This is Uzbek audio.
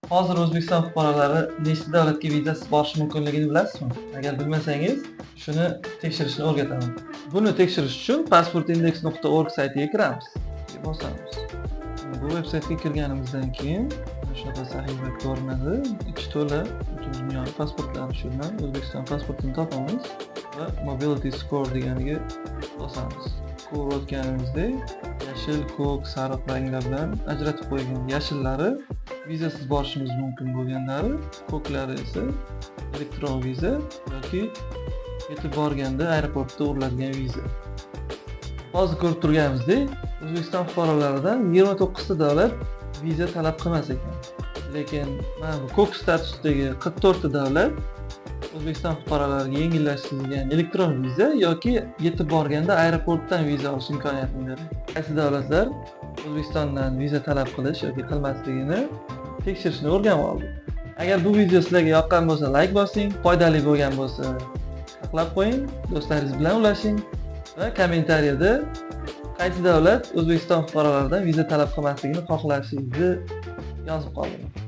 Hozir O'zbekiston fuqarolari nechta davlatga vizasiz borishi mumkinligini bilasizmi? Agar bilmasangiz, shuni tekshirishni o'rgataman. Buni tekshirish uchun passportindex.org saytiga kiramiz. Bosamiz. Bu veb-saytga kirganimizdan keyin shunaqa sahifa ko'rinadi. Ichi to'la butun dunyo pasportlari shu bilan O'zbekiston pasportini topamiz va Mobility Score deganiga bosamiz. Ko'rib o'tganimizdek, yashil, ko'k, sariq ranglar bilan ajratib qo'yilgan. Yashillari vizasiz borishimiz mumkin bo'lganlari, ko'klari esa elektron viza yoki yetib borganda aeroportda uriladigan viza. Hozir ko'rib turganimizdek, O'zbekiston fuqarolaridan 29 ta davlat viza talab qilmas ekan. Lekin mana bu ko'k statusdagi 44 ta davlat O'zbekiston fuqarolariga yengillashtirilgan elektron viza yoki yetib borganda aeroportdan viza olish imkoniyatini beradi. Qaysi davlatlar O'zbekistondan viza talab qilish yoki qilmasligini tekshirishni o'rganib oldik. Agar bu video sizlarga yoqqan bo'lsa, like bosing, foydali bo'lgan bo'lsa, saqlab qo'ying, do'stlaringiz bilan ulashing va kommentariyada qaysi davlat O'zbekiston fuqarolaridan viza talab qilmasligini xohlashingizni yozib qoldiring.